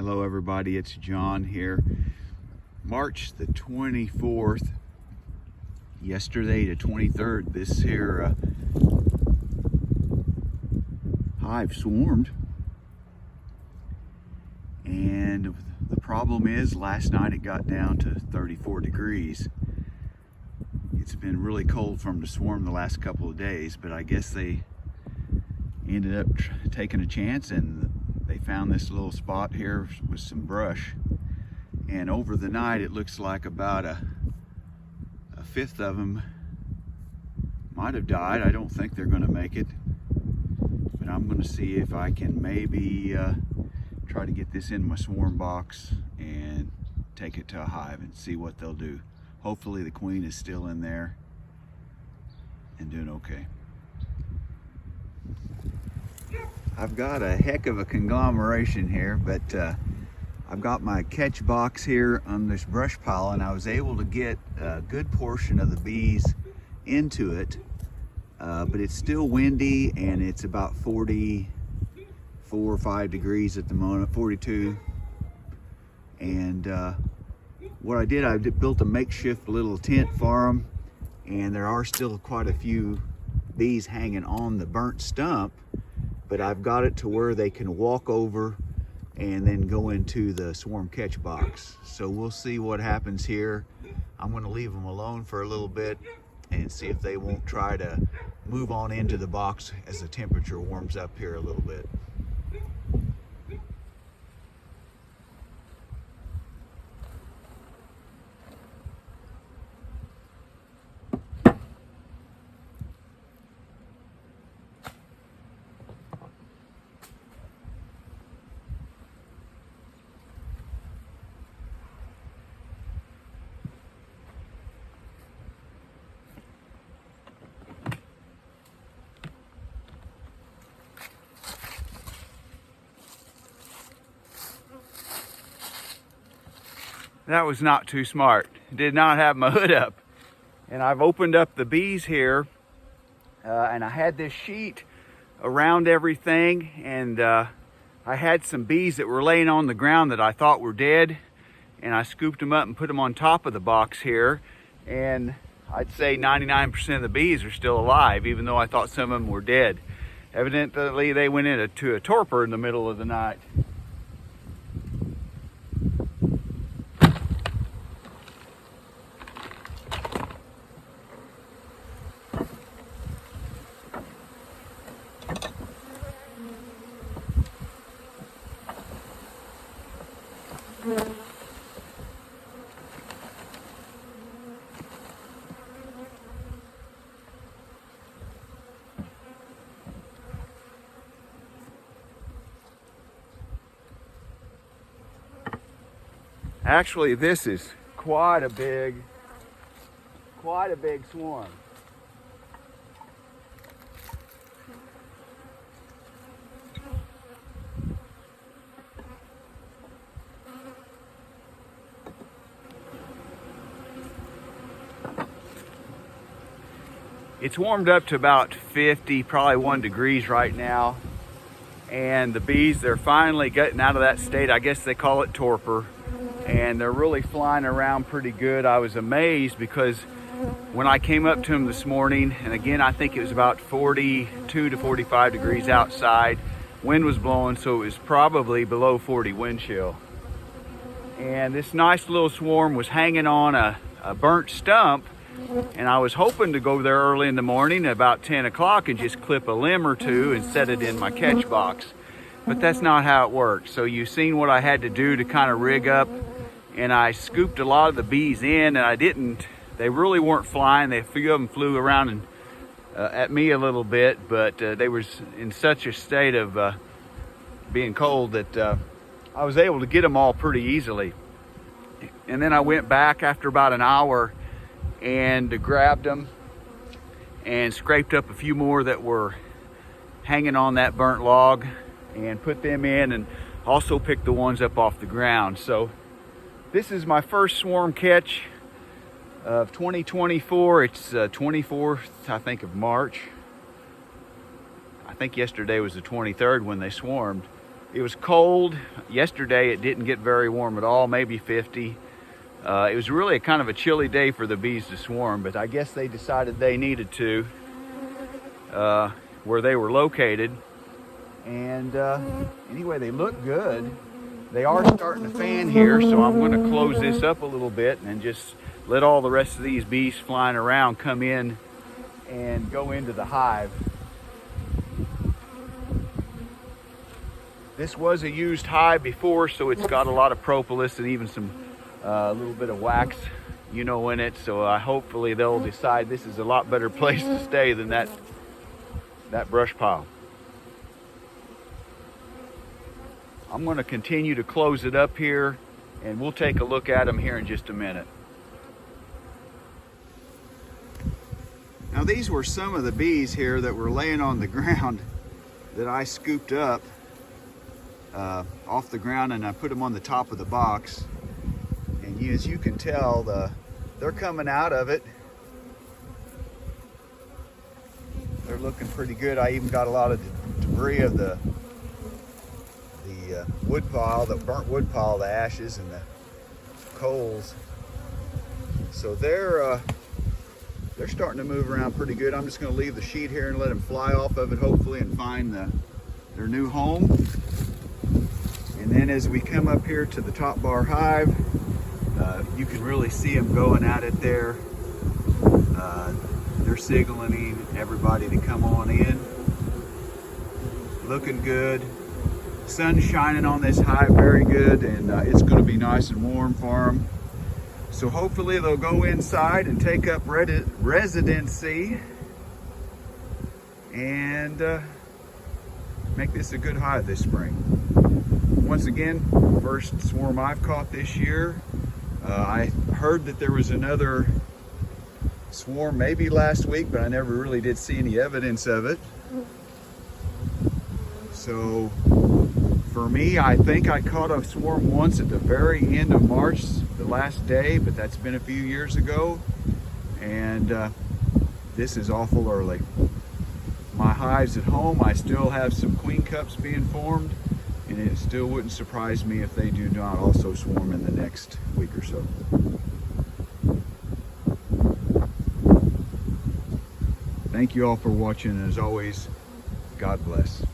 Hello everybody, it's John here. March the 24th, yesterday the 23rd, this here hive swarmed. And the problem is last night it got down to 34 degrees. It's been really cold from the swarm the last couple of days, but I guess they ended up taking a chance and they found this little spot here with some brush. And over the night it looks like about a fifth of them might have died. I don't think they're going to make it, but I'm going to see if I can maybe try to get this in my swarm box and take it to a hive and see what they'll do. Hopefully the queen is still in there and doing okay. I've got a heck of a conglomeration here, but I've got my catch box here on this brush pile, and I was able to get a good portion of the bees into it, but it's still windy and it's about 44 or 5 degrees at the moment, 42. And what I did built a makeshift little tent for them, and there are still quite a few bees hanging on the burnt stump, but I've got it to where they can walk over and then go into the swarm catch box. So we'll see what happens here. I'm going to leave them alone for a little bit and see if they won't try to move on into the box as the temperature warms up here a little bit. That was not too smart. Did not have my hood up. And I've opened up the bees here, and I had this sheet around everything, and I had some bees that were laying on the ground that I thought were dead, and I scooped them up and put them on top of the box here, and I'd say 99% of the bees are still alive, even though I thought some of them were dead. Evidently they went into a torpor in the middle of the night. Actually, this is quite a big swarm. It's warmed up to about 50, probably 1 degrees right now. And the bees, they're finally getting out of that state. I guess they call it torpor. And they're really flying around pretty good. I was amazed because when I came up to them this morning, and again, I think it was about 42 to 45 degrees outside. Wind was blowing, so it was probably below 40 wind chill. And this nice little swarm was hanging on a burnt stump, and I was hoping to go there early in the morning at about 10 o'clock and just clip a limb or two and set it in my catch box. But that's not how it works. So you've seen what I had to do to kind of rig up, and I scooped a lot of the bees in, and they really weren't flying. A few of them flew around and at me a little bit, but they was in such a state of being cold that I was able to get them all pretty easily. And then I went back after about an hour and grabbed them and scraped up a few more that were hanging on that burnt log and put them in, and also picked the ones up off the ground. So this is my first swarm catch of 2024. It's 24th, I think, of March. I think yesterday was the 23rd when they swarmed. It was cold. Yesterday it didn't get very warm at all, maybe 50. It was really kind of a chilly day for the bees to swarm, but I guess they decided they needed to where they were located. And anyway, they look good. They are starting to fan here, so I'm going to close this up a little bit and just let all the rest of these bees flying around come in and go into the hive. This was a used hive before, so it's got a lot of propolis and even some little bit of wax, in it. So hopefully they'll decide this is a lot better place to stay than that brush pile. I'm going to continue to close it up here, and we'll take a look at them here in just a minute. Now these were some of the bees here that were laying on the ground that I scooped up off the ground, and I put them on the top of the box. And as you can tell, they're coming out of it. They're looking pretty good. I even got a lot of debris of the wood pile, the burnt wood pile, the ashes and the coals. So they're starting to move around pretty good. I'm just going to leave the sheet here and let them fly off of it, hopefully, and find their new home. And then as we come up here to the top bar hive, you can really see them going at it there. They're signaling everybody to come on in. Looking good. Sun's shining on this hive very good, and it's going to be nice and warm for them. So hopefully they'll go inside and take up residency and make this a good hive this spring. Once again, first swarm I've caught this year. I heard that there was another swarm maybe last week, but I never really did see any evidence of it. So for me, I think I caught a swarm once at the very end of March, the last day, but that's been a few years ago. And this is awful early. My hives at home, I still have some queen cups being formed, and it still wouldn't surprise me if they do not also swarm in the next week or so. Thank you all for watching, and as always, God bless.